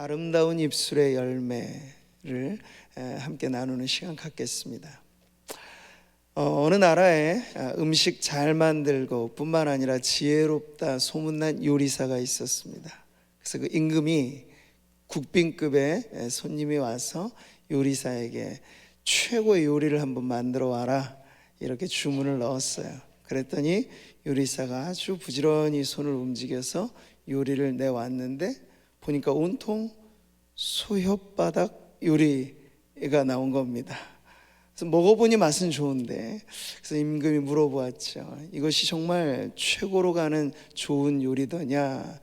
아름다운 입술의 열매를 함께 나누는 시간 갖겠습니다. 어느 나라에 음식 잘 만들고 뿐만 아니라 지혜롭다 소문난 요리사가 있었습니다. 그래서 그 임금이 국빈급의 손님이 와서 요리사에게 최고의 요리를 한번 만들어 와라 이렇게 주문을 넣었어요. 그랬더니 요리사가 아주 부지런히 손을 움직여서 요리를 내왔는데 보니까 온통 소혓바닥 요리가 나온 겁니다. 그래서 먹어보니 맛은 좋은데, 그래서 임금이 물어보았죠. 이것이 정말 최고로 가는 좋은 요리더냐?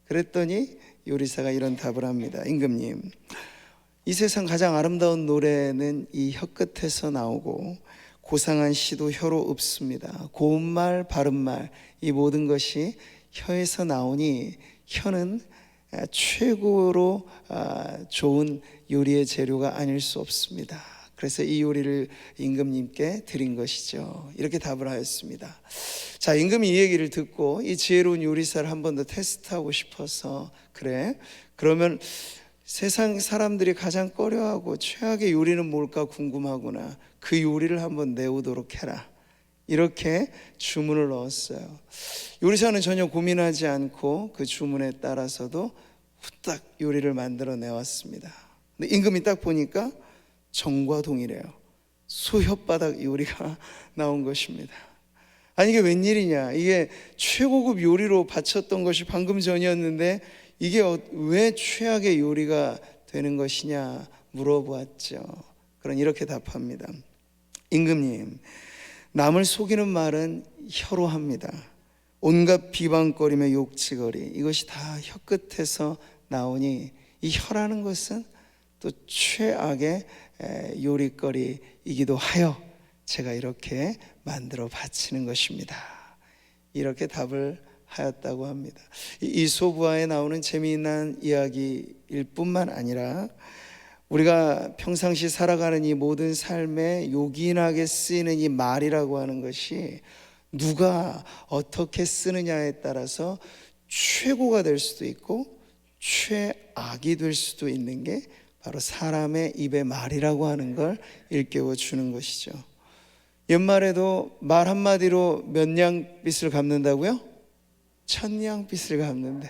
그랬더니 요리사가 이런 답을 합니다. 임금님, 이 세상 가장 아름다운 노래는 이 혀끝에서 나오고 고상한 시도 혀로 읊습니다. 고운 말, 바른 말, 이 모든 것이 혀에서 나오니 혀는 최고로 좋은 요리의 재료가 아닐 수 없습니다. 그래서 이 요리를 임금님께 드린 것이죠. 이렇게 답을 하였습니다. 자, 임금이 이 얘기를 듣고 이 지혜로운 요리사를 한 번 더 테스트하고 싶어서, 그래, 그러면 세상 사람들이 가장 꺼려하고 최악의 요리는 뭘까 궁금하구나, 그 요리를 한번 내오도록 해라, 이렇게 주문을 넣었어요. 요리사는 전혀 고민하지 않고 그 주문에 따라서도 후딱 요리를 만들어 내왔습니다. 근데 임금이 딱 보니까 정과 동일해요. 소혓바닥 요리가 나온 것입니다. 아니, 이게 웬일이냐, 이게 최고급 요리로 바쳤던 것이 방금 전이었는데 이게 왜 최악의 요리가 되는 것이냐 물어보았죠. 그럼 이렇게 답합니다. 임금님, 남을 속이는 말은 혀로 합니다. 온갖 비방거리며 욕지거리, 이것이 다 혀끝에서 나오니 이 혀라는 것은 또 최악의 요리거리이기도 하여 제가 이렇게 만들어 바치는 것입니다. 이렇게 답을 하였다고 합니다. 이솝우화에 나오는 재미난 이야기일 뿐만 아니라 우리가 평상시 살아가는 이 모든 삶에 요긴하게 쓰이는 이 말이라고 하는 것이 누가 어떻게 쓰느냐에 따라서 최고가 될 수도 있고 최악이 될 수도 있는 게 바로 사람의 입의 말이라고 하는 걸 일깨워 주는 것이죠. 옛말에도 말 한마디로 몇 냥빚을 갚는다고요? 1000냥빚을 갚는데,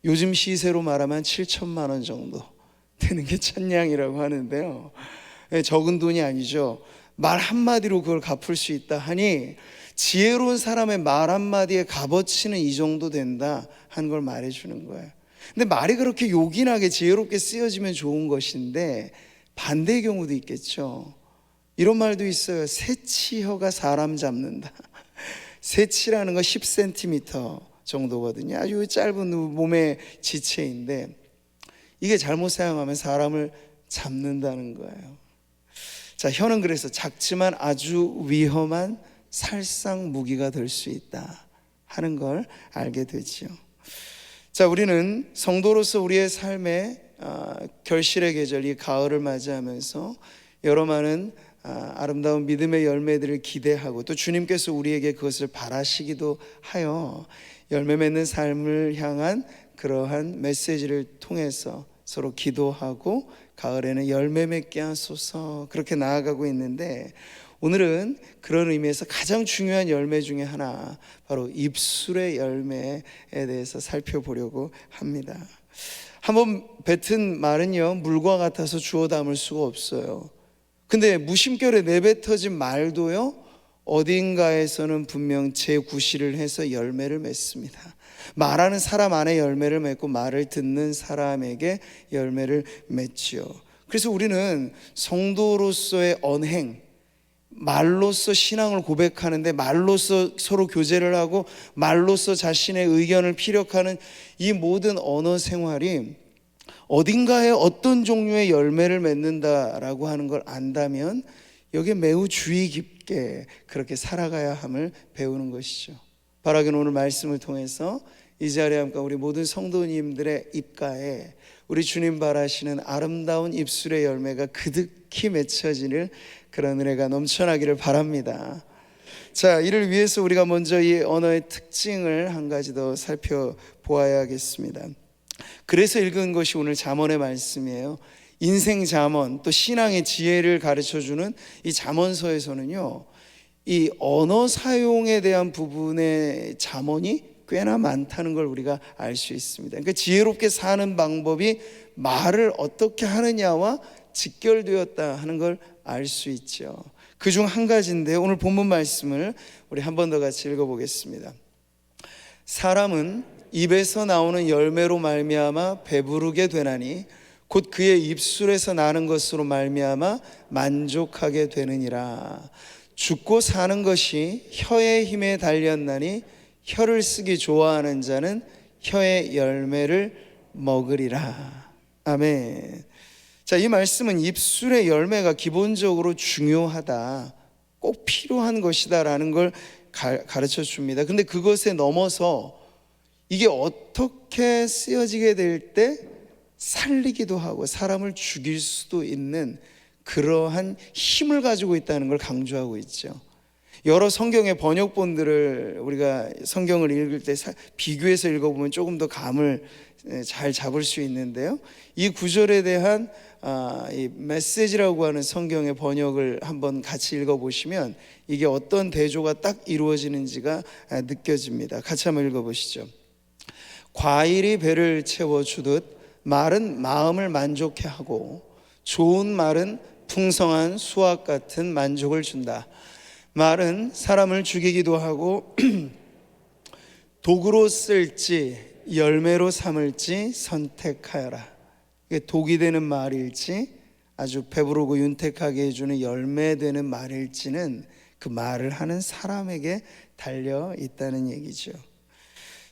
요즘 시세로 말하면 7천만 원 정도 되는 게 1000냥이라고 하는데요, 적은 돈이 아니죠. 말 한마디로 그걸 갚을 수 있다 하니 지혜로운 사람의 말 한마디의 값어치는 이 정도 된다 하는 걸 말해주는 거예요. 근데 말이 그렇게 요긴하게 지혜롭게 쓰여지면 좋은 것인데 반대의 경우도 있겠죠. 이런 말도 있어요. 새치혀가 사람 잡는다. 새치라는 거 10cm 정도거든요. 아주 짧은 몸의 지체인데 이게 잘못 사용하면 사람을 잡는다는 거예요. 자, 혀는 그래서 작지만 아주 위험한 살상 무기가 될 수 있다 하는 걸 알게 되지요. 자, 우리는 성도로서 우리의 삶에 결실의 계절, 이 가을을 맞이하면서 여러 많은 아름다운 믿음의 열매들을 기대하고 또 주님께서 우리에게 그것을 바라시기도 하여 열매 맺는 삶을 향한 그러한 메시지를 통해서 서로 기도하고 가을에는 열매 맺게 하소서 그렇게 나아가고 있는데, 오늘은 그런 의미에서 가장 중요한 열매 중에 하나, 바로 입술의 열매에 대해서 살펴보려고 합니다. 한번 뱉은 말은요, 물과 같아서 주워 담을 수가 없어요. 근데 무심결에 내뱉어진 말도요, 어딘가에서는 분명 재구실을 해서 열매를 맺습니다. 말하는 사람 안에 열매를 맺고 말을 듣는 사람에게 열매를 맺지요. 그래서 우리는 성도로서의 언행, 말로써 신앙을 고백하는데 말로써 서로 교제를 하고 말로써 자신의 의견을 피력하는 이 모든 언어 생활이 어딘가에 어떤 종류의 열매를 맺는다라고 하는 걸 안다면 여기에 매우 주의 깊게 그렇게 살아가야 함을 배우는 것이죠. 바라기는 오늘 말씀을 통해서 이 자리에 함께 우리 모든 성도님들의 입가에 우리 주님 바라시는 아름다운 입술의 열매가 그득히 맺혀지는 그런 은혜가 넘쳐나기를 바랍니다. 자, 이를 위해서 우리가 먼저 이 언어의 특징을 한 가지 더 살펴보아야겠습니다. 그래서 읽은 것이 오늘 잠언의 말씀이에요. 인생 잠언, 또 신앙의 지혜를 가르쳐주는 이 잠언서에서는요, 이 언어 사용에 대한 부분의 잠언이 꽤나 많다는 걸 우리가 알 수 있습니다. 그러니까 지혜롭게 사는 방법이 말을 어떻게 하느냐와 직결되었다 하는 걸 알 수 있죠. 그중 한 가지인데 오늘 본문 말씀을 우리 한 번 더 같이 읽어보겠습니다. 사람은 입에서 나오는 열매로 말미암아 배부르게 되나니 곧 그의 입술에서 나는 것으로 말미암아 만족하게 되느니라. 죽고 사는 것이 혀의 힘에 달렸나니 혀를 쓰기 좋아하는 자는 혀의 열매를 먹으리라. 아멘. 자, 이 말씀은 입술의 열매가 기본적으로 중요하다, 꼭 필요한 것이다라는 걸 가르쳐 줍니다. 근데 그것에 넘어서 이게 어떻게 쓰여지게 될 때 살리기도 하고 사람을 죽일 수도 있는 그러한 힘을 가지고 있다는 걸 강조하고 있죠. 여러 성경의 번역본들을 우리가 성경을 읽을 때 비교해서 읽어보면 조금 더 감을 잘 잡을 수 있는데요, 이 구절에 대한 이 메시지라고 하는 성경의 번역을 한번 같이 읽어보시면 이게 어떤 대조가 딱 이루어지는지가 느껴집니다. 같이 한번 읽어보시죠. 과일이 배를 채워주듯 말은 마음을 만족해 하고 좋은 말은 풍성한 수확 같은 만족을 준다. 말은 사람을 죽이기도 하고 독으로 쓸지 열매로 삼을지 선택하여라. 이게 독이 되는 말일지 아주 배부르고 윤택하게 해주는 열매 되는 말일지는 그 말을 하는 사람에게 달려 있다는 얘기죠.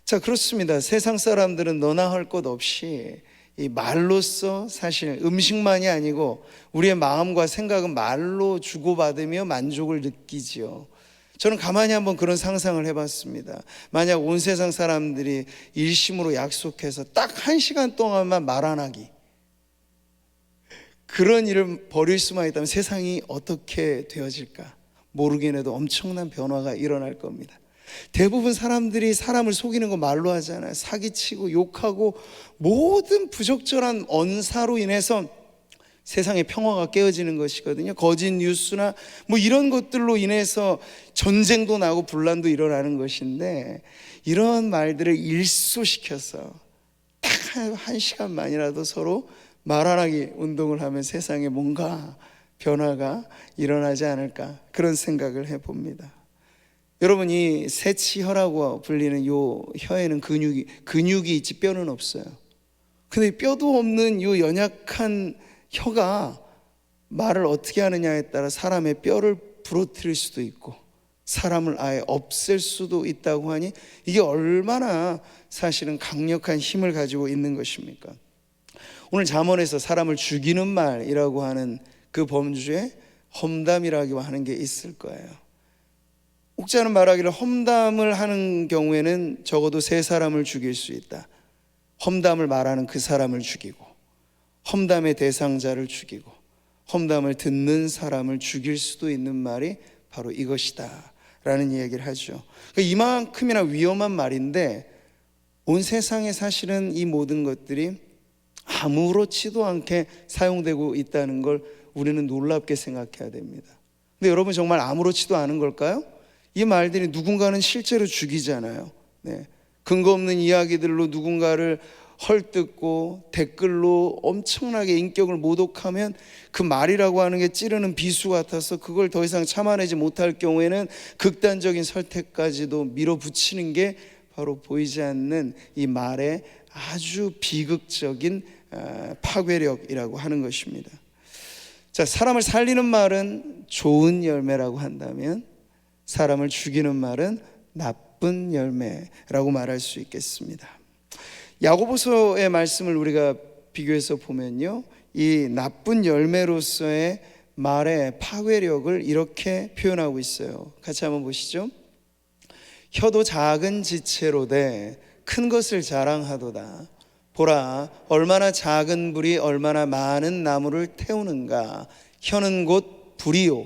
자, 그렇습니다. 세상 사람들은 너나 할 것 없이 이 말로써 사실 음식만이 아니고 우리의 마음과 생각은 말로 주고받으며 만족을 느끼지요. 저는 가만히 한번 그런 상상을 해봤습니다. 만약 온 세상 사람들이 일심으로 약속해서 딱 1시간 동안만 말 안 하기, 그런 일을 벌일 수만 있다면 세상이 어떻게 되어질까? 모르긴 해도 엄청난 변화가 일어날 겁니다. 대부분 사람들이 사람을 속이는 거 말로 하잖아요. 사기치고 욕하고 모든 부적절한 언사로 인해서 세상의 평화가 깨어지는 것이거든요. 거짓 뉴스나 뭐 이런 것들로 인해서 전쟁도 나고 분란도 일어나는 것인데, 이런 말들을 일소시켜서 딱 1시간만이라도 서로 말 안 하기 운동을 하면 세상에 뭔가 변화가 일어나지 않을까, 그런 생각을 해봅니다. 여러분, 이 새치혀라고 불리는 요 혀에는 근육이 있지 뼈는 없어요. 근데 뼈도 없는 요 연약한 혀가 말을 어떻게 하느냐에 따라 사람의 뼈를 부러뜨릴 수도 있고 사람을 아예 없앨 수도 있다고 하니 이게 얼마나 사실은 강력한 힘을 가지고 있는 것입니까? 오늘 잠언에서 사람을 죽이는 말이라고 하는 그 범주에 험담이라고 하는 게 있을 거예요. 옥자는 말하기를 험담을 하는 경우에는 적어도 3사람을 죽일 수 있다. 험담을 말하는 그 사람을 죽이고, 험담의 대상자를 죽이고, 험담을 듣는 사람을 죽일 수도 있는 말이 바로 이것이다 라는 이야기를 하죠. 이만큼이나 위험한 말인데 온 세상에 사실은 이 모든 것들이 아무렇지도 않게 사용되고 있다는 걸 우리는 놀랍게 생각해야 됩니다. 근데 여러분, 정말 아무렇지도 않은 걸까요? 이 말들이 누군가는 실제로 죽이잖아요. 네. 근거 없는 이야기들로 누군가를 헐뜯고 댓글로 엄청나게 인격을 모독하면 그 말이라고 하는 게 찌르는 비수 같아서 그걸 더 이상 참아내지 못할 경우에는 극단적인 선택까지도 밀어붙이는 게 바로 보이지 않는 이 말의 아주 비극적인 파괴력이라고 하는 것입니다. 자, 사람을 살리는 말은 좋은 열매라고 한다면 사람을 죽이는 말은 나쁜 열매라고 말할 수 있겠습니다. 야고보서의 말씀을 우리가 비교해서 보면요, 이 나쁜 열매로서의 말의 파괴력을 이렇게 표현하고 있어요. 같이 한번 보시죠. 혀도 작은 지체로되 큰 것을 자랑하도다. 보라, 얼마나 작은 불이 얼마나 많은 나무를 태우는가. 혀는 곧 불이요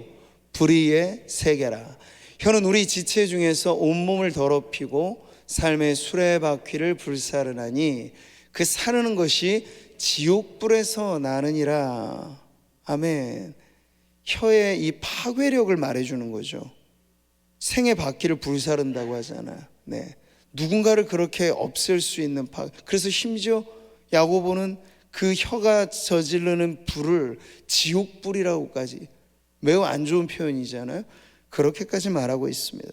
불의의 세계라. 혀는 우리 지체 중에서 온몸을 더럽히고 삶의 수레바퀴를 불사르나니 그 사르는 것이 지옥불에서 나느니라. 아멘. 혀의 이 파괴력을 말해주는 거죠. 생의 바퀴를 불사른다고 하잖아요. 네. 누군가를 그렇게 없앨 수 있는 그래서 심지어 야고보는 그 혀가 저지르는 불을 지옥불이라고까지, 매우 안 좋은 표현이잖아요. 그렇게까지 말하고 있습니다.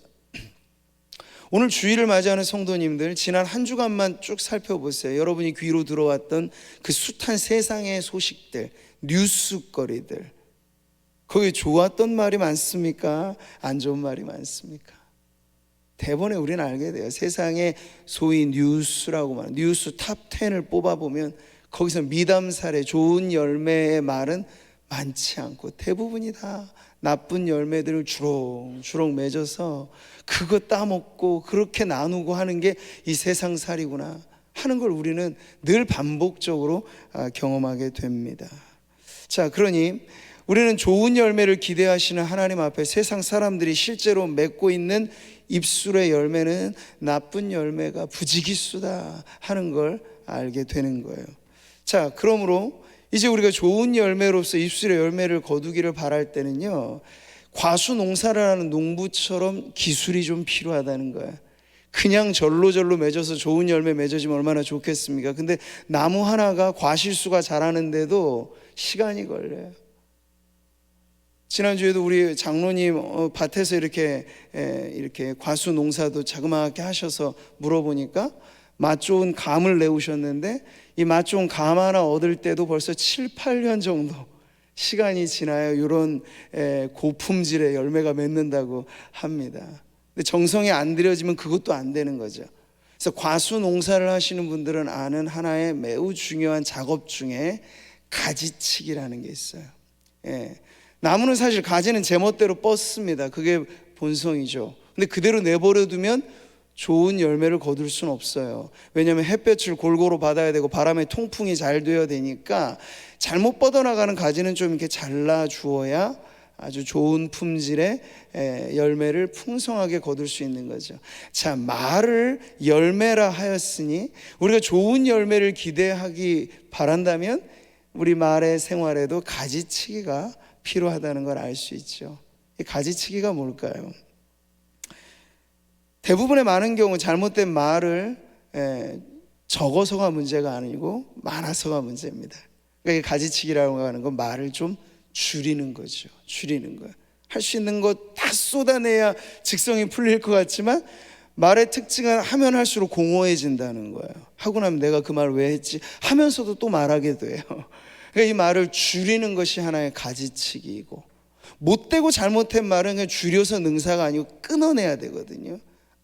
오늘 주일을 맞이하는 성도님들, 지난 한 주간만 쭉 살펴보세요. 여러분이 귀로 들어왔던 그 숱한 세상의 소식들, 뉴스거리들, 거기에 좋았던 말이 많습니까? 안 좋은 말이 많습니까? 대번에 우리는 알게 돼요. 세상에 소위 뉴스라고 말하는 뉴스 탑 10을 뽑아보면 거기서 미담 사례, 좋은 열매의 말은 많지 않고 대부분이 다 나쁜 열매들을 주렁주렁 맺어서 그거 따먹고 그렇게 나누고 하는 게 이 세상살이구나 하는 걸 우리는 늘 반복적으로 경험하게 됩니다. 자, 그러니 우리는 좋은 열매를 기대하시는 하나님 앞에 세상 사람들이 실제로 맺고 있는 입술의 열매는 나쁜 열매가 부지기수다 하는 걸 알게 되는 거예요. 자, 그러므로 이제 우리가 좋은 열매로서 입술의 열매를 거두기를 바랄 때는요, 과수 농사를 하는 농부처럼 기술이 좀 필요하다는 거예요. 그냥 절로 맺어서 좋은 열매 맺어지면 얼마나 좋겠습니까? 근데 나무 하나가 과실수가 자라는데도 시간이 걸려요. 지난주에도 우리 장로님 밭에서 이렇게 과수 농사도 자그마하게 하셔서 물어보니까 맛 좋은 감을 내오셨는데 이 맛 좋은 감 하나 얻을 때도 벌써 7, 8년 정도 시간이 지나야 이런 고품질의 열매가 맺는다고 합니다. 근데 정성이 안 들여지면 그것도 안 되는 거죠. 그래서 과수 농사를 하시는 분들은 아는 하나의 매우 중요한 작업 중에 가지치기라는 게 있어요. 나무는 사실 가지는 제멋대로 뻗습니다. 그게 본성이죠. 근데 그대로 내버려두면 좋은 열매를 거둘 수는 없어요. 왜냐하면 햇볕을 골고루 받아야 되고 바람의 통풍이 잘 되어야 되니까 잘못 뻗어나가는 가지는 좀 이렇게 잘라 주어야 아주 좋은 품질의 열매를 풍성하게 거둘 수 있는 거죠. 자, 말을 열매라 하였으니 우리가 좋은 열매를 기대하기 바란다면 우리 말의 생활에도 가지치기가 필요하다는 걸 알 수 있죠. 이 가지치기가 뭘까요? 대부분의 많은 경우 잘못된 말을 적어서가 문제가 아니고 많아서가 문제입니다. 그러니까 가지치기라고 하는 건 말을 좀 줄이는 거죠. 줄이는 거예요. 할 수 있는 것 다 쏟아내야 직성이 풀릴 것 같지만 말의 특징은 하면 할수록 공허해진다는 거예요. 하고 나면 내가 그 말을 왜 했지 하면서도 또 말하게 돼요. 그러니까 이 말을 줄이는 것이 하나의 가지치기이고, 못되고 잘못된 말은 그냥 줄여서 능사가 아니고 끊어내야 되거든요.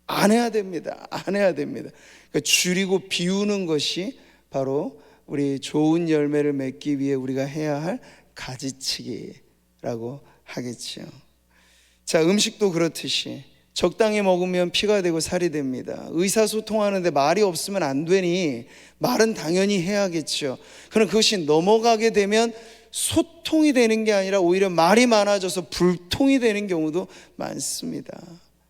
안 해야 됩니다. 안 해야 됩니다. 그러니까 줄이고 비우는 것이 바로 우리 좋은 열매를 맺기 위해 우리가 해야 할 가지치기라고 하겠죠. 자, 음식도 그렇듯이 적당히 먹으면 피가 되고 살이 됩니다. 의사소통하는데 말이 없으면 안 되니 말은 당연히 해야겠죠. 그럼 그것이 넘어가게 되면 소통이 되는 게 아니라 오히려 말이 많아져서 불통이 되는 경우도 많습니다.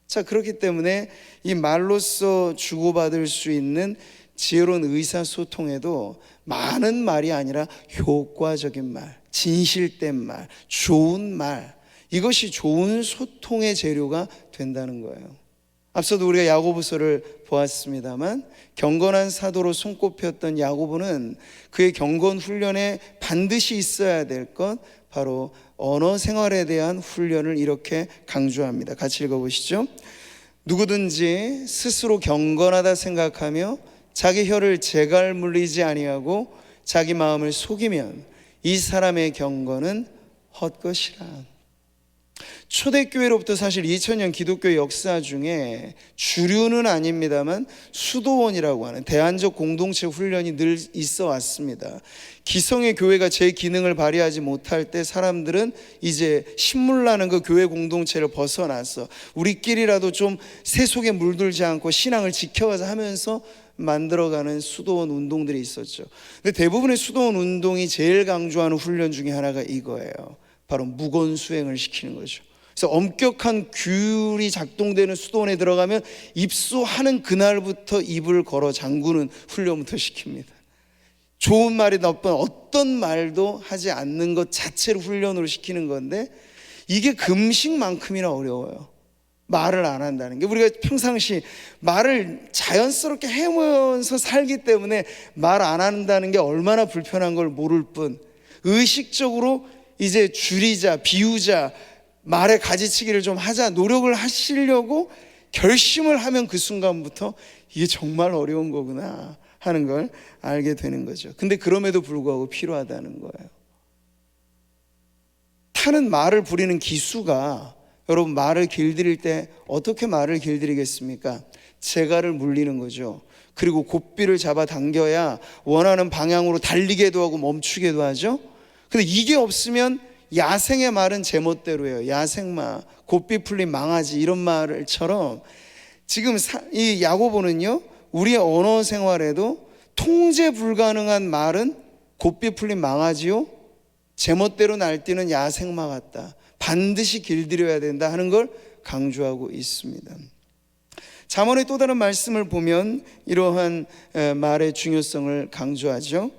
자, 그렇기 때문에 이 말로써 주고받을 수 있는 지혜로운 의사소통에도 많은 말이 아니라 효과적인 말, 진실된 말, 좋은 말, 이것이 좋은 소통의 재료가 된다는 거예요. 앞서도 우리가 야고보서를 보았습니다만 경건한 사도로 손꼽혔던 야고보는 그의 경건 훈련에 반드시 있어야 될 것, 바로 언어 생활에 대한 훈련을 이렇게 강조합니다. 같이 읽어보시죠. 누구든지 스스로 경건하다 생각하며 자기 혀를 재갈 물리지 아니하고 자기 마음을 속이면 이 사람의 경건은 헛것이라. 초대교회로부터 사실 2000년 기독교 역사 중에 주류는 아닙니다만 수도원이라고 하는 대안적 공동체 훈련이 늘 있어 왔습니다. 기성의 교회가 제 기능을 발휘하지 못할 때 사람들은 이제 신물나는 그 교회 공동체를 벗어나서 우리끼리라도 좀 세속에 물들지 않고 신앙을 지켜가자 하면서 만들어가는 수도원 운동들이 있었죠. 근데 대부분의 수도원 운동이 제일 강조하는 훈련 중에 하나가 이거예요. 바로 무건수행을 시키는 거죠. 그래서 엄격한 규율이 작동되는 수도원에 들어가면 입소하는 그날부터 입을 걸어 잠그는 훈련부터 시킵니다. 좋은 말이 나쁜 어떤 말도 하지 않는 것 자체를 훈련으로 시키는 건데 이게 금식만큼이나 어려워요. 말을 안 한다는 게. 우리가 평상시 말을 자연스럽게 해면서 살기 때문에 말 안 한다는 게 얼마나 불편한 걸 모를 뿐, 의식적으로 이제 줄이자, 비우자, 말의 가지치기를 좀 하자 노력을 하시려고 결심을 하면 그 순간부터 이게 정말 어려운 거구나 하는 걸 알게 되는 거죠. 근데 그럼에도 불구하고 필요하다는 거예요. 타는 말을 부리는 기수가, 여러분 말을 길들일 때 어떻게 말을 길들이겠습니까? 재갈을 물리는 거죠. 그리고 고삐를 잡아 당겨야 원하는 방향으로 달리게도 하고 멈추게도 하죠. 근데 이게 없으면 야생의 말은 제멋대로예요. 야생마, 고삐 풀린 망아지 이런 말처럼 지금 이 야고보는요, 우리의 언어 생활에도 통제 불가능한 말은 고삐 풀린 망아지요, 제멋대로 날뛰는 야생마 같다, 반드시 길들여야 된다 하는 걸 강조하고 있습니다. 잠언의 또 다른 말씀을 보면 이러한 말의 중요성을 강조하죠.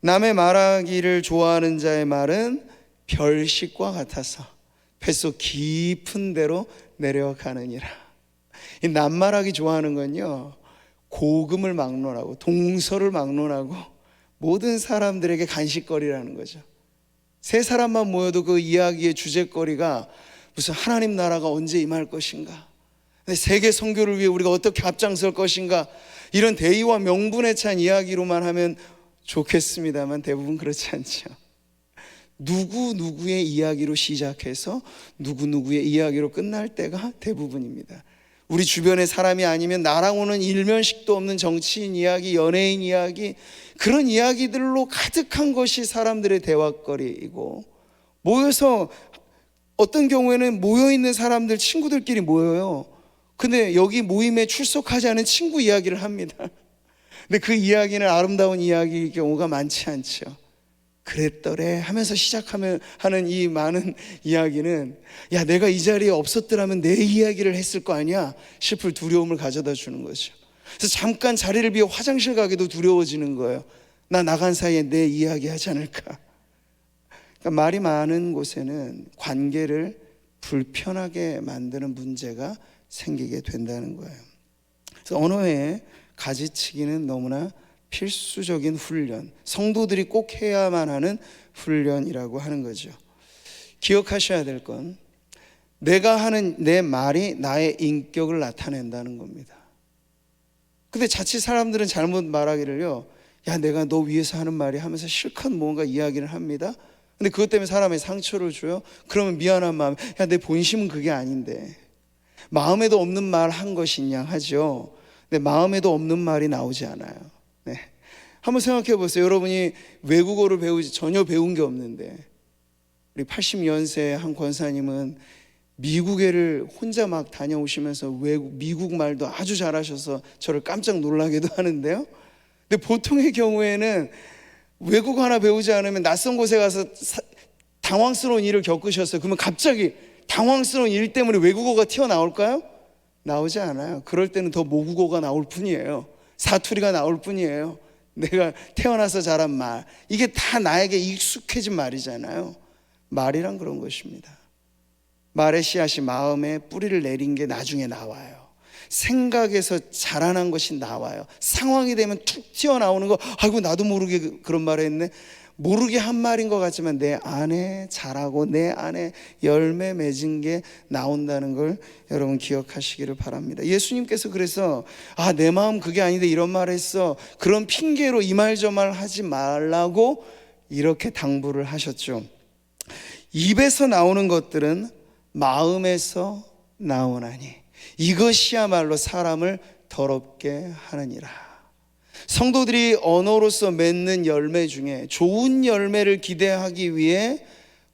남의 말하기를 좋아하는 자의 말은 별식과 같아서 뱃속 깊은 데로 내려가느니라. 이 남말하기 좋아하는 건요, 고금을 막론하고 동서를 막론하고 모든 사람들에게 간식거리라는 거죠. 세 사람만 모여도 그 이야기의 주제거리가 무슨 하나님 나라가 언제 임할 것인가, 세계 선교를 위해 우리가 어떻게 앞장설 것인가, 이런 대의와 명분에 찬 이야기로만 하면 좋겠습니다만 대부분 그렇지 않죠. 누구누구의 이야기로 시작해서 누구누구의 이야기로 끝날 때가 대부분입니다. 우리 주변의 사람이 아니면 나랑 오는 일면식도 없는 정치인 이야기, 연예인 이야기, 그런 이야기들로 가득한 것이 사람들의 대화거리이고, 모여서 어떤 경우에는 모여있는 사람들, 친구들끼리 모여요. 근데 여기 모임에 출석하지 않은 친구 이야기를 합니다. 근데 그 이야기는 아름다운 이야기일 경우가 많지 않죠. 그랬더래 하면서 시작하는 이 많은 이야기는, 야, 내가 이 자리에 없었더라면 내 이야기를 했을 거 아니야 싶을 두려움을 가져다 주는 거죠. 그래서 잠깐 자리를 비워 화장실 가기도 두려워지는 거예요. 나 나간 사이에 내 이야기 하지 않을까. 그러니까 말이 많은 곳에는 관계를 불편하게 만드는 문제가 생기게 된다는 거예요. 그래서 언어의 가지치기는 너무나 필수적인 훈련, 성도들이 꼭 해야만 하는 훈련이라고 하는 거죠. 기억하셔야 될 건, 내가 하는 내 말이 나의 인격을 나타낸다는 겁니다. 근데 자칫 사람들은 잘못 말하기를요, 야, 내가 너 위해서 하는 말이 하면서 실컷 뭔가 이야기를 합니다. 근데 그것 때문에 사람의 상처를 줘요. 그러면 미안한 마음, 야, 내 본심은 그게 아닌데, 마음에도 없는 말 한 것이냐 하죠. 근데 마음에도 없는 말이 나오지 않아요. 네. 한번 생각해 보세요. 여러분이 외국어를 전혀 배운 게 없는데, 우리 80연세 한 권사님은 미국에를 혼자 막 다녀오시면서 미국 말도 아주 잘하셔서 저를 깜짝 놀라게도 하는데요. 근데 보통의 경우에는 외국어 하나 배우지 않으면 낯선 곳에 가서 당황스러운 일을 겪으셨어요. 그러면 갑자기 당황스러운 일 때문에 외국어가 튀어나올까요? 나오지 않아요. 그럴 때는 더 모국어가 나올 뿐이에요. 사투리가 나올 뿐이에요. 내가 태어나서 자란 말, 이게 다 나에게 익숙해진 말이잖아요. 말이란 그런 것입니다. 말의 씨앗이 마음에 뿌리를 내린 게 나중에 나와요. 생각에서 자라난 것이 나와요. 상황이 되면 툭 튀어나오는 거, 아이고 나도 모르게 그런 말을 했네, 모르게 한 말인 것 같지만 내 안에 자라고 내 안에 열매 맺은 게 나온다는 걸 여러분 기억하시기를 바랍니다. 예수님께서 그래서 내 마음 그게 아닌데 이런 말 했어, 그런 핑계로 이 말 저 말 하지 말라고 이렇게 당부를 하셨죠. 입에서 나오는 것들은 마음에서 나오나니 이것이야말로 사람을 더럽게 하느니라. 성도들이 언어로서 맺는 열매 중에 좋은 열매를 기대하기 위해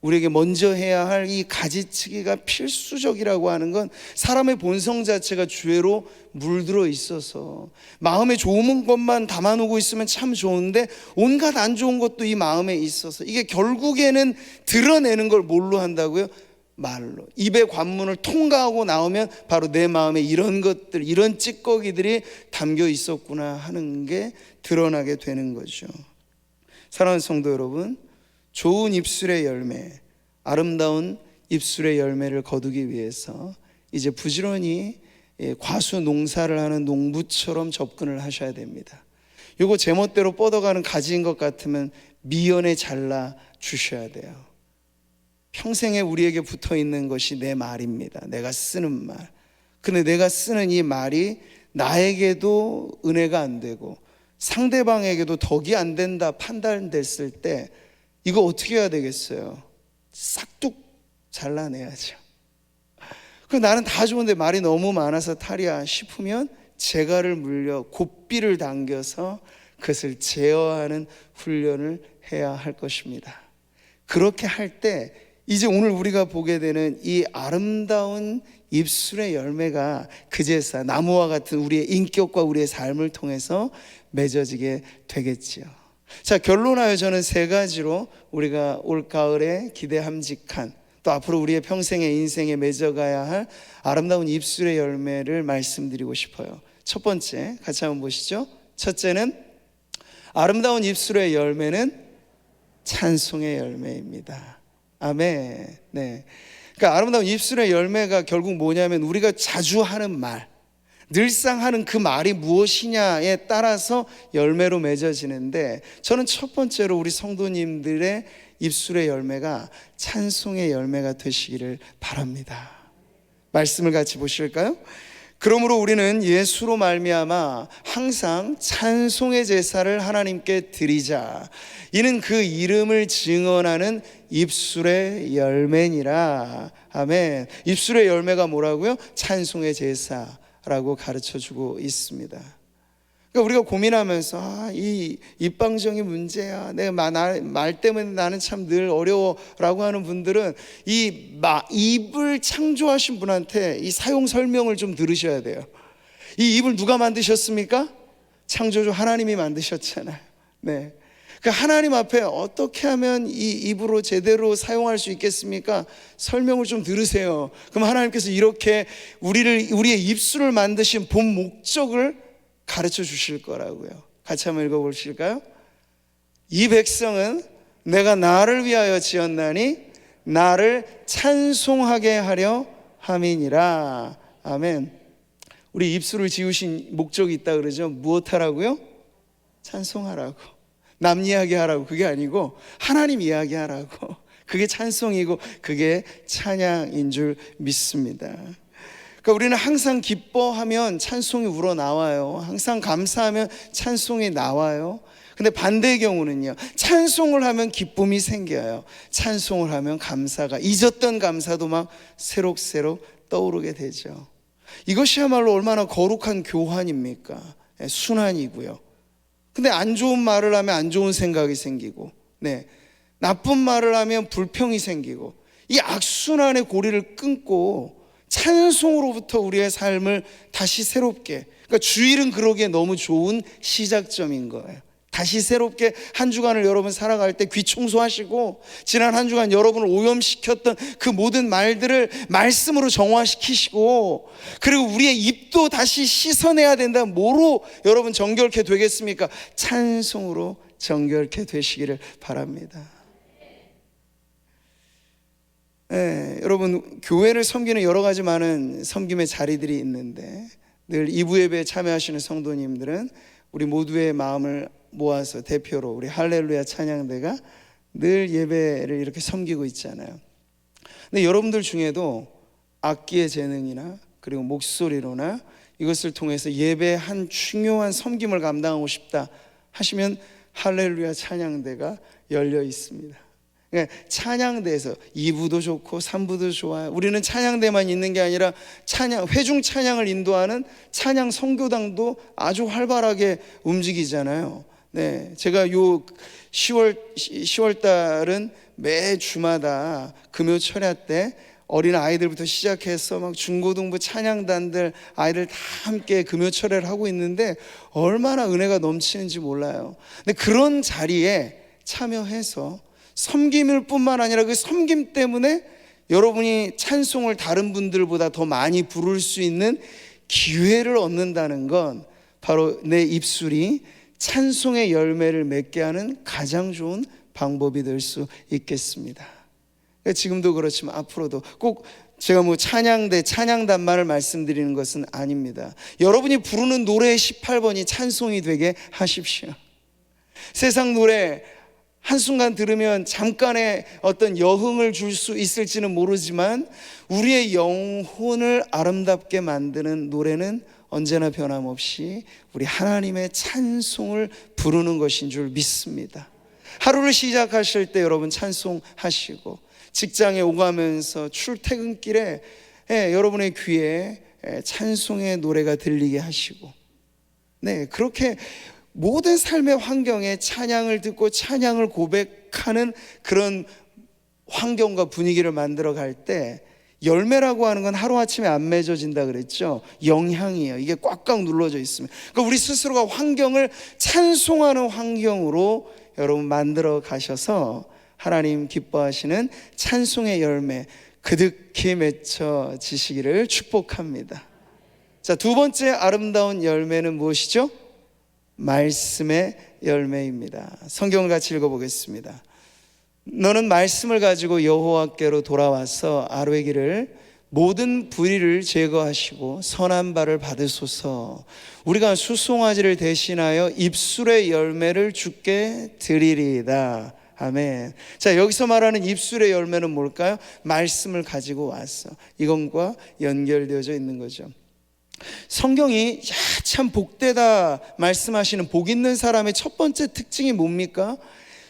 우리에게 먼저 해야 할 이 가지치기가 필수적이라고 하는 건, 사람의 본성 자체가 죄로 물들어 있어서 마음에 좋은 것만 담아놓고 있으면 참 좋은데 온갖 안 좋은 것도 이 마음에 있어서, 이게 결국에는 드러내는 걸 뭘로 한다고요? 말로. 입의 관문을 통과하고 나오면 바로 내 마음에 이런 것들, 이런 찌꺼기들이 담겨 있었구나 하는 게 드러나게 되는 거죠. 사랑하는 성도 여러분, 좋은 입술의 열매, 아름다운 입술의 열매를 거두기 위해서 이제 부지런히 과수 농사를 하는 농부처럼 접근을 하셔야 됩니다. 이거 제멋대로 뻗어가는 가지인 것 같으면 미연에 잘라 주셔야 돼요. 평생에 우리에게 붙어 있는 것이 내 말입니다. 내가 쓰는 말. 근데 내가 쓰는 이 말이 나에게도 은혜가 안 되고 상대방에게도 덕이 안 된다 판단됐을 때 이거 어떻게 해야 되겠어요? 싹둑 잘라내야죠. 나는 다 좋은데 말이 너무 많아서 탈이야 싶으면 재갈을 물려 고삐를 당겨서 그것을 제어하는 훈련을 해야 할 것입니다. 그렇게 할 때 이제 오늘 우리가 보게 되는 이 아름다운 입술의 열매가 그제서 나무와 같은 우리의 인격과 우리의 삶을 통해서 맺어지게 되겠지요. 자, 결론하여 저는 세 가지로 우리가 올 가을에 기대함직한 또 앞으로 우리의 평생의 인생에 맺어가야 할 아름다운 입술의 열매를 말씀드리고 싶어요. 첫 번째 같이 한번 보시죠. 첫째는 아름다운 입술의 열매는 찬송의 열매입니다. 아멘. 네. 그러니까 아름다운 입술의 열매가 결국 뭐냐면 우리가 자주 하는 말, 늘상 하는 그 말이 무엇이냐에 따라서 열매로 맺어지는데, 저는 첫 번째로 우리 성도님들의 입술의 열매가 찬송의 열매가 되시기를 바랍니다. 말씀을 같이 보실까요? 그러므로 우리는 예수로 말미암아 항상 찬송의 제사를 하나님께 드리자. 이는 그 이름을 증언하는 입술의 열매니라. 아멘. 입술의 열매가 뭐라고요? 찬송의 제사라고 가르쳐주고 있습니다. 그러니까 우리가 고민하면서 이 입방정이 문제야, 내가 말 때문에 나는 참 늘 어려워라고 하는 분들은 입을 창조하신 분한테 이 사용 설명을 좀 들으셔야 돼요. 이 입을 누가 만드셨습니까? 창조주 하나님이 만드셨잖아요. 네. 그 하나님 앞에 어떻게 하면 이 입으로 제대로 사용할 수 있겠습니까? 설명을 좀 들으세요. 그럼 하나님께서 이렇게 우리의 입술을 만드신 본 목적을 가르쳐 주실 거라고요. 같이 한번 읽어보실까요? 이 백성은 내가 나를 위하여 지었나니 나를 찬송하게 하려 함이니라. 아멘. 우리 입술을 지으신 목적이 있다 그러죠. 무엇하라고요? 찬송하라고. 남 이야기하라고. 그게 아니고 하나님 이야기하라고. 그게 찬송이고 그게 찬양인 줄 믿습니다. 그러니까 우리는 항상 기뻐하면 찬송이 우러나와요. 항상 감사하면 찬송이 나와요. 근데 반대의 경우는요, 찬송을 하면 기쁨이 생겨요. 찬송을 하면 감사가, 잊었던 감사도 막 새록새록 떠오르게 되죠. 이것이야말로 얼마나 거룩한 교환입니까? 순환이고요. 근데 안 좋은 말을 하면 안 좋은 생각이 생기고, 나쁜 말을 하면 불평이 생기고, 이 악순환의 고리를 끊고 찬송으로부터 우리의 삶을 다시 새롭게, 그러니까 주일은 그러기에 너무 좋은 시작점인 거예요. 다시 새롭게 한 주간을 여러분 살아갈 때 귀 청소하시고, 지난 한 주간 여러분을 오염시켰던 그 모든 말들을 말씀으로 정화시키시고, 그리고 우리의 입도 다시 씻어내야 된다. 뭐로 여러분 정결케 되겠습니까? 찬송으로 정결케 되시기를 바랍니다. 여러분, 교회를 섬기는 여러 가지 많은 섬김의 자리들이 있는데, 늘 2부 예배에 참여하시는 성도님들은 우리 모두의 마음을 모아서 대표로 우리 할렐루야 찬양대가 늘 예배를 이렇게 섬기고 있잖아요. 근데 여러분들 중에도 악기의 재능이나 그리고 목소리로나 이것을 통해서 예배의 한 중요한 섬김을 감당하고 싶다 하시면 할렐루야 찬양대가 열려 있습니다. 찬양대에서 2부도 좋고 3부도 좋아요. 우리는 찬양대만 있는 게 아니라 회중 찬양을 인도하는 찬양 선교당도 아주 활발하게 움직이잖아요. 제가 요 10월 달은 매 주마다 금요 철야 때 어린 아이들부터 시작해서 막 중고등부 찬양단들 아이들 다 함께 금요 철야를 하고 있는데 얼마나 은혜가 넘치는지 몰라요. 근데 그런 자리에 참여해서 섬김일 뿐만 아니라 그 섬김 때문에 여러분이 찬송을 다른 분들보다 더 많이 부를 수 있는 기회를 얻는다는 건 바로 내 입술이 찬송의 열매를 맺게 하는 가장 좋은 방법이 될 수 있겠습니다. 지금도 그렇지만 앞으로도 꼭 제가 찬양대, 찬양단만을 말씀드리는 것은 아닙니다. 여러분이 부르는 노래의 18번이 찬송이 되게 하십시오. 세상 노래 한순간 들으면 잠깐의 어떤 여흥을 줄 수 있을지는 모르지만 우리의 영혼을 아름답게 만드는 노래는 언제나 변함없이 우리 하나님의 찬송을 부르는 것인 줄 믿습니다. 하루를 시작하실 때 여러분 찬송하시고, 직장에 오가면서 출퇴근길에 여러분의 귀에 찬송의 노래가 들리게 하시고, 그렇게 모든 삶의 환경에 찬양을 듣고 찬양을 고백하는 그런 환경과 분위기를 만들어 갈 때, 열매라고 하는 건 하루아침에 안 맺어진다 그랬죠. 영향이에요. 이게 꽉꽉 눌러져 있으면. 그러니까 우리 스스로가 환경을 찬송하는 환경으로 여러분 만들어 가셔서 하나님 기뻐하시는 찬송의 열매 그득히 맺혀지시기를 축복합니다. 자, 두 번째 아름다운 열매는 무엇이죠? 말씀의 열매입니다. 성경을 같이 읽어보겠습니다. 너는 말씀을 가지고 여호와께로 돌아와서 아뢰기를 모든 불의를 제거하시고 선한 바를 받으소서. 우리가 수송아지를 대신하여 입술의 열매를 주께 드리리이다. 아멘. 자, 여기서 말하는 입술의 열매는 뭘까요? 말씀을 가지고 왔어. 이것과 연결되어져 있는 거죠. 성경이 참 복되다 말씀하시는 복 있는 사람의 첫 번째 특징이 뭡니까?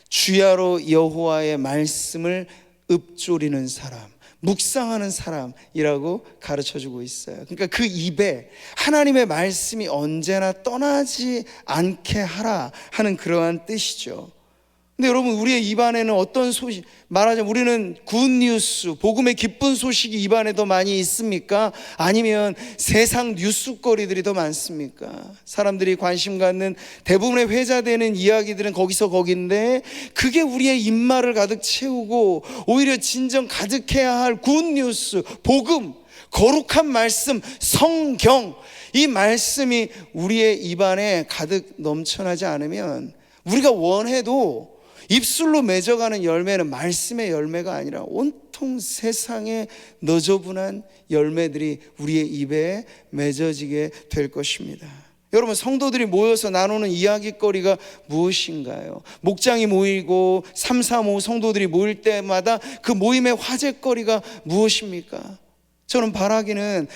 주야로 여호와의 말씀을 읊조리는 사람, 묵상하는 사람이라고 가르쳐주고 있어요. 그러니까 그 입에 하나님의 말씀이 언제나 떠나지 않게 하라 하는 그러한 뜻이죠. 근데 여러분, 우리의 입안에는 어떤 소식, 말하자면 우리는 굿뉴스, 복음의 기쁜 소식이 입안에 더 많이 있습니까? 아니면 세상 뉴스거리들이 더 많습니까? 사람들이 관심 갖는 대부분의 회자되는 이야기들은 거기서 거긴데, 그게 우리의 입말을 가득 채우고 오히려 진정 가득해야 할 굿뉴스, 복음, 거룩한 말씀, 성경, 이 말씀이 우리의 입안에 가득 넘쳐나지 않으면 우리가 원해도 입술로 맺어가는 열매는 말씀의 열매가 아니라 온통 세상의 너저분한 열매들이 우리의 입에 맺어지게 될 것입니다. 여러분, 성도들이 모여서 나누는 이야기거리가 무엇인가요? 목장이 모이고 3, 4, 5 성도들이 모일 때마다 그 모임의 화제거리가 무엇입니까? 저는 바라기는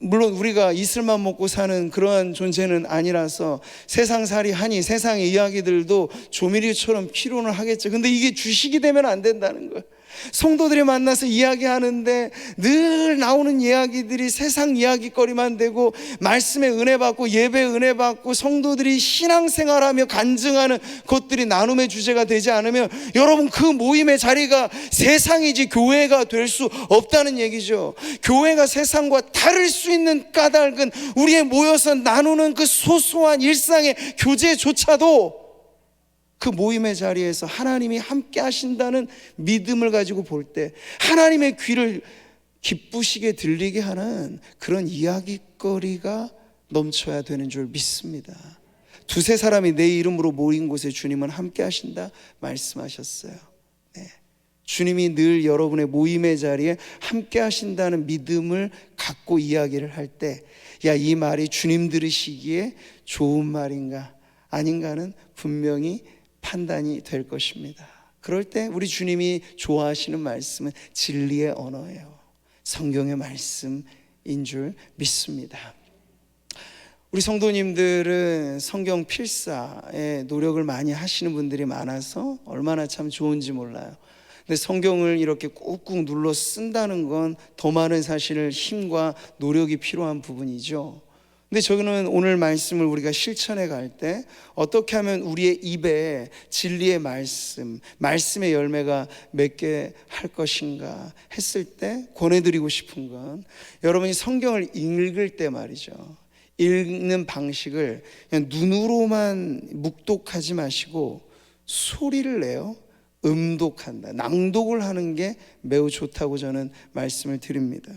물론 우리가 이슬만 먹고 사는 그러한 존재는 아니라서 세상살이 하니 세상의 이야기들도 조미료처럼 필요는 하겠죠. 근데 이게 주식이 되면 안 된다는 거예요. 성도들이 만나서 이야기하는데 늘 나오는 이야기들이 세상 이야기거리만 되고, 말씀의 은혜 받고 예배 은혜 받고 성도들이 신앙생활하며 간증하는 것들이 나눔의 주제가 되지 않으면 여러분, 그 모임의 자리가 세상이지 교회가 될 수 없다는 얘기죠. 교회가 세상과 다를 수 있는 까닭은 우리의 모여서 나누는 그 소소한 일상의 교제조차도 그 모임의 자리에서 하나님이 함께 하신다는 믿음을 가지고 볼 때 하나님의 귀를 기쁘시게 들리게 하는 그런 이야기거리가 넘쳐야 되는 줄 믿습니다. 두세 사람이 내 이름으로 모인 곳에 주님은 함께 하신다 말씀하셨어요. 주님이 늘 여러분의 모임의 자리에 함께 하신다는 믿음을 갖고 이야기를 할 때, 이 말이 주님 들으시기에 좋은 말인가 아닌가는 분명히 판단이 될 것입니다. 그럴 때 우리 주님이 좋아하시는 말씀은 진리의 언어예요. 성경의 말씀인 줄 믿습니다. 우리 성도님들은 성경 필사에 노력을 많이 하시는 분들이 많아서 얼마나 참 좋은지 몰라요. 근데 성경을 이렇게 꾹꾹 눌러 쓴다는 건 더 많은 사실 힘과 노력이 필요한 부분이죠. 근데 저는 오늘 말씀을 우리가 실천해 갈 때 어떻게 하면 우리의 입에 진리의 말씀의 열매가 맺게 할 것인가 했을 때 권해드리고 싶은 건, 여러분이 성경을 읽을 때 말이죠, 읽는 방식을 그냥 눈으로만 묵독하지 마시고 소리를 내요. 음독한다, 낭독을 하는 게 매우 좋다고 저는 말씀을 드립니다.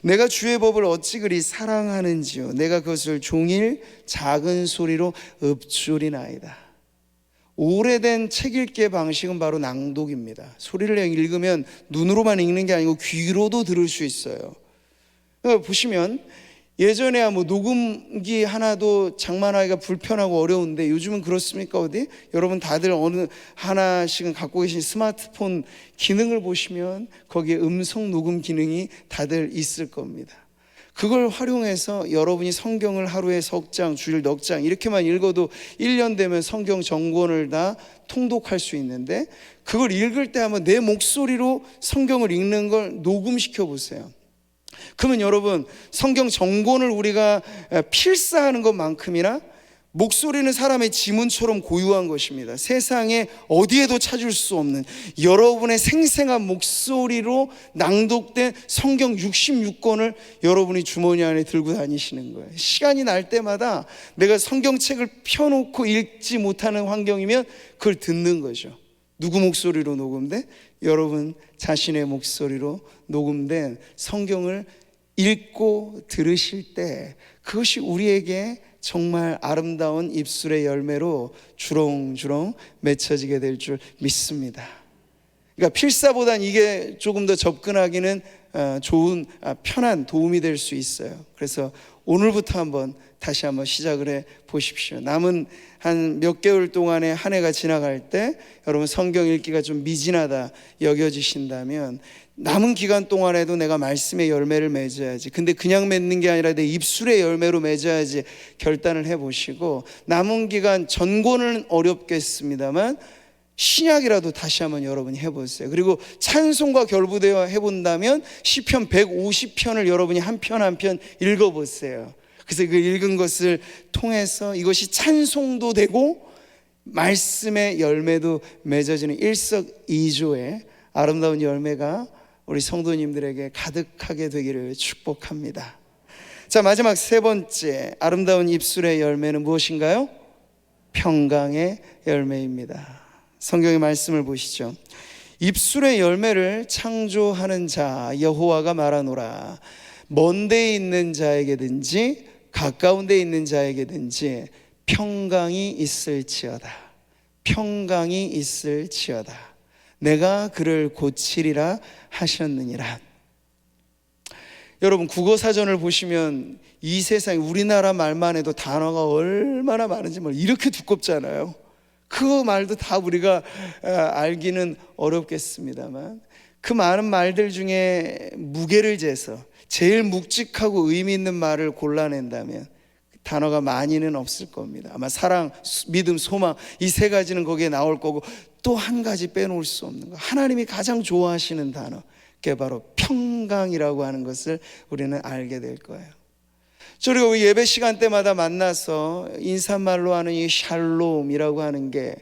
내가 주의 법을 어찌 그리 사랑하는지요. 내가 그것을 종일 작은 소리로 읊조리나이다. 오래된 책 읽기의 방식은 바로 낭독입니다. 소리를 읽으면 눈으로만 읽는 게 아니고 귀로도 들을 수 있어요. 그러니까 보시면 예전에야 뭐 녹음기 하나도 장만하기가 불편하고 어려운데 요즘은 그렇습니까? 어디? 여러분 다들 어느 하나씩은 갖고 계신 스마트폰 기능을 보시면 거기에 음성 녹음 기능이 다들 있을 겁니다. 그걸 활용해서 여러분이 성경을 하루에 석 장, 주일 넉 장 이렇게만 읽어도 1년 되면 성경 전권을 다 통독할 수 있는데, 그걸 읽을 때 한번 내 목소리로 성경을 읽는 걸 녹음시켜 보세요. 그러면 여러분, 성경 전권을 우리가 필사하는 것만큼이나 목소리는 사람의 지문처럼 고유한 것입니다. 세상에 어디에도 찾을 수 없는 여러분의 생생한 목소리로 낭독된 성경 66권을 여러분이 주머니 안에 들고 다니시는 거예요. 시간이 날 때마다 내가 성경책을 펴놓고 읽지 못하는 환경이면 그걸 듣는 거죠. 누구 목소리로 녹음돼? 여러분 자신의 목소리로 녹음된 성경을 읽고 들으실 때 그것이 우리에게 정말 아름다운 입술의 열매로 주렁주렁 맺혀지게 될 줄 믿습니다. 그러니까 필사보단 이게 조금 더 접근하기는 좋은, 편한 도움이 될 수 있어요. 그래서 오늘부터 다시 한번 시작을 해 보십시오. 남은 한 몇 개월 동안의 한 해가 지나갈 때 여러분 성경 읽기가 좀 미진하다 여겨지신다면 남은 기간 동안에도 내가 말씀의 열매를 맺어야지, 근데 그냥 맺는 게 아니라 내 입술의 열매로 맺어야지 결단을 해보시고, 남은 기간 전권은 어렵겠습니다만 신약이라도 다시 한번 여러분이 해보세요. 그리고 찬송과 결부되어 해본다면 시편 150편을 여러분이 한 편 한 편 읽어보세요. 그래서 그 읽은 것을 통해서 이것이 찬송도 되고 말씀의 열매도 맺어지는 일석이조의 아름다운 열매가 우리 성도님들에게 가득하게 되기를 축복합니다. 자, 마지막 세 번째 아름다운 입술의 열매는 무엇인가요? 평강의 열매입니다. 성경의 말씀을 보시죠. 입술의 열매를 창조하는 자 여호와가 말하노라. 먼 데에 있는 자에게든지 가까운 데에 있는 자에게든지 평강이 있을지어다. 평강이 있을지어다. 내가 그를 고치리라 하셨느니라. 여러분 국어사전을 보시면 이 세상에 우리나라 말만 해도 단어가 얼마나 많은지 이렇게 두껍잖아요. 그 말도 다 우리가 알기는 어렵겠습니다만 그 많은 말들 중에 무게를 재서 제일 묵직하고 의미 있는 말을 골라낸다면 단어가 많이는 없을 겁니다. 아마 사랑, 믿음, 소망 이 세 가지는 거기에 나올 거고, 또 한 가지 빼놓을 수 없는 거, 하나님이 가장 좋아하시는 단어, 그게 바로 평강이라고 하는 것을 우리는 알게 될 거예요. 저희가 예배 시간 때마다 만나서 인사말로 하는 이 샬롬이라고 하는 게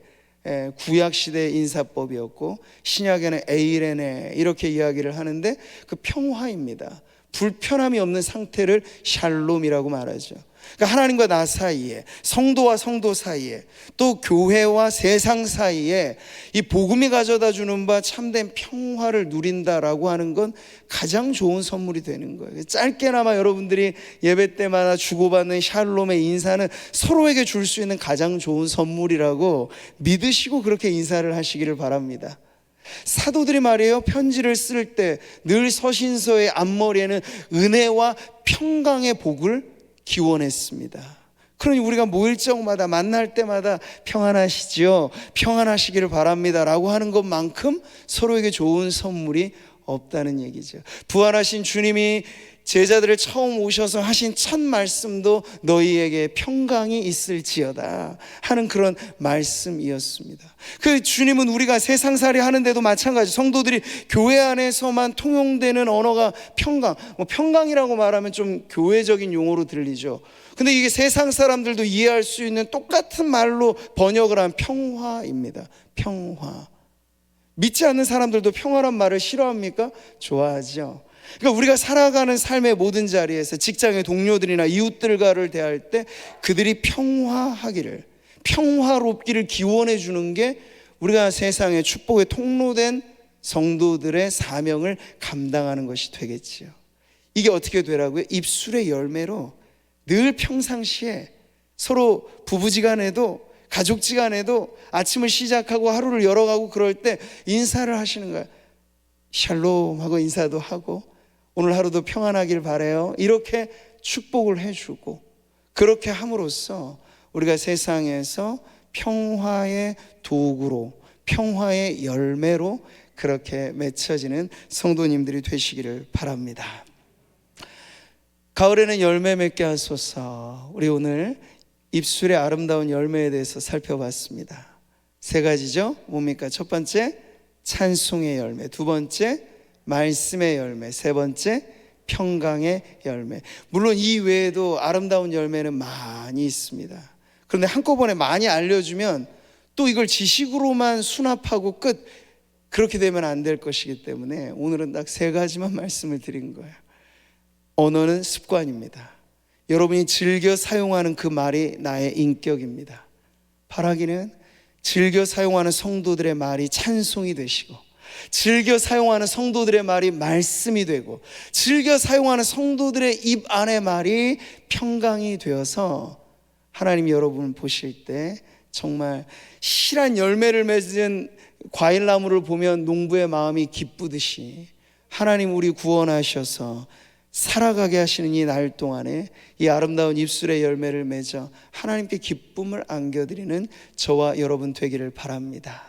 구약시대 인사법이었고 신약에는 에이레네 이렇게 이야기를 하는데 그 평화입니다. 불편함이 없는 상태를 샬롬이라고 말하죠. 그러니까 하나님과 나 사이에, 성도와 성도 사이에, 또 교회와 세상 사이에 이 복음이 가져다 주는 바 참된 평화를 누린다라고 하는 건 가장 좋은 선물이 되는 거예요. 짧게나마 여러분들이 예배 때마다 주고받는 샬롬의 인사는 서로에게 줄 수 있는 가장 좋은 선물이라고 믿으시고 그렇게 인사를 하시기를 바랍니다. 사도들이 말이에요, 편지를 쓸 때 늘 서신서의 앞머리에는 은혜와 평강의 복을 기원했습니다. 그러니 우리가 모일 적마다 만날 때마다 평안하시죠, 평안하시기를 바랍니다 라고 하는 것만큼 서로에게 좋은 선물이 없다는 얘기죠. 부활하신 주님이 제자들을 처음 오셔서 하신 첫 말씀도 너희에게 평강이 있을지어다 하는 그런 말씀이었습니다. 그 주님은 우리가 세상살이 하는데도 마찬가지, 성도들이 교회 안에서만 통용되는 언어가 평강, 평강이라고 말하면 좀 교회적인 용어로 들리죠. 근데 이게 세상 사람들도 이해할 수 있는 똑같은 말로 번역을 한 평화입니다. 평화. 믿지 않는 사람들도 평화란 말을 싫어합니까? 좋아하죠. 그러니까 우리가 살아가는 삶의 모든 자리에서 직장의 동료들이나 이웃들과를 대할 때 그들이 평화하기를, 평화롭기를 기원해 주는 게 우리가 세상의 축복의 통로된 성도들의 사명을 감당하는 것이 되겠지요. 이게 어떻게 되라고요? 입술의 열매로 늘 평상시에 서로 부부지간에도 가족지간에도 아침을 시작하고 하루를 열어가고 그럴 때 인사를 하시는 거예요. 샬롬 하고 인사도 하고 오늘 하루도 평안하길 바라요. 이렇게 축복을 해주고 그렇게 함으로써 우리가 세상에서 평화의 도구로 평화의 열매로 그렇게 맺혀지는 성도님들이 되시기를 바랍니다. 가을에는 열매 맺게 하소서. 우리 오늘 입술의 아름다운 열매에 대해서 살펴봤습니다. 세 가지죠. 뭡니까? 첫 번째 찬송의 열매, 두 번째 말씀의 열매, 세 번째 평강의 열매. 물론 이 외에도 아름다운 열매는 많이 있습니다. 그런데 한꺼번에 많이 알려주면 또 이걸 지식으로만 수납하고 끝, 그렇게 되면 안 될 것이기 때문에 오늘은 딱 세 가지만 말씀을 드린 거예요. 언어는 습관입니다. 여러분이 즐겨 사용하는 그 말이 나의 인격입니다. 바라기는 즐겨 사용하는 성도들의 말이 찬송이 되시고, 즐겨 사용하는 성도들의 말이 말씀이 되고, 즐겨 사용하는 성도들의 입 안의 말이 평강이 되어서 하나님 여러분 보실 때 정말 실한 열매를 맺은 과일나무를 보면 농부의 마음이 기쁘듯이 하나님 우리 구원하셔서 살아가게 하시는 이 날 동안에 이 아름다운 입술의 열매를 맺어 하나님께 기쁨을 안겨드리는 저와 여러분 되기를 바랍니다.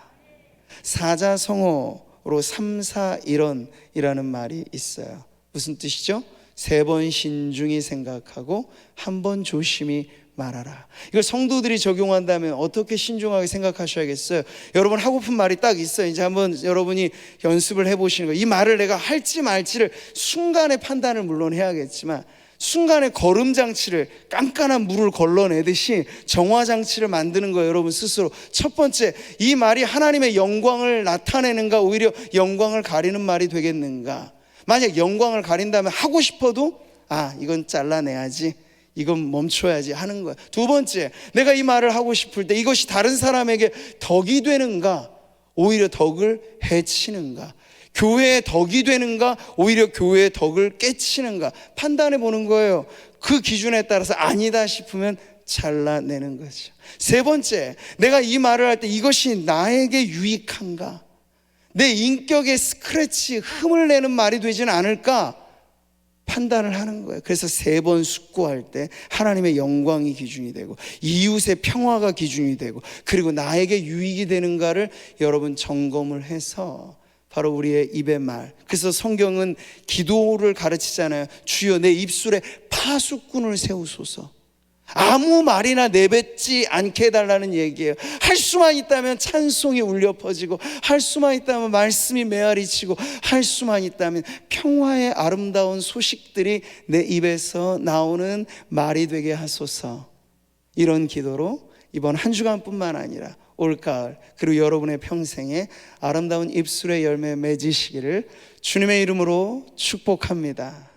사자성어로 삼사일언이라는 말이 있어요. 무슨 뜻이죠? 세 번 신중히 생각하고 한 번 조심히 말하라. 이걸 성도들이 적용한다면 어떻게 신중하게 생각하셔야겠어요? 여러분 하고픈 말이 딱 있어요. 이제 한번 여러분이 연습을 해보시는 거예요. 이 말을 내가 할지 말지를 순간의 판단을 물론 해야겠지만 순간의 걸음장치를, 깐깐한 물을 걸러내듯이 정화장치를 만드는 거예요. 여러분 스스로. 첫 번째, 이 말이 하나님의 영광을 나타내는가 오히려 영광을 가리는 말이 되겠는가. 만약 영광을 가린다면 하고 싶어도 이건 잘라내야지, 이건 멈춰야지 하는 거야. 두 번째, 내가 이 말을 하고 싶을 때 이것이 다른 사람에게 덕이 되는가 오히려 덕을 해치는가, 교회의 덕이 되는가 오히려 교회의 덕을 깨치는가 판단해 보는 거예요. 그 기준에 따라서 아니다 싶으면 잘라내는 거죠. 세 번째, 내가 이 말을 할 때 이것이 나에게 유익한가, 내 인격에 스크래치, 흠을 내는 말이 되지는 않을까 판단을 하는 거예요. 그래서 세 번 숙고할 때 하나님의 영광이 기준이 되고 이웃의 평화가 기준이 되고 그리고 나에게 유익이 되는가를 여러분 점검을 해서 바로 우리의 입의 말. 그래서 성경은 기도를 가르치잖아요. 주여 내 입술에 파수꾼을 세우소서. 아무 말이나 내뱉지 않게 해달라는 얘기예요. 할 수만 있다면 찬송이 울려 퍼지고, 할 수만 있다면 말씀이 메아리치고, 할 수만 있다면 평화의 아름다운 소식들이 내 입에서 나오는 말이 되게 하소서. 이런 기도로 이번 한 주간뿐만 아니라 올가을 그리고 여러분의 평생에 아름다운 입술의 열매 맺으시기를 주님의 이름으로 축복합니다.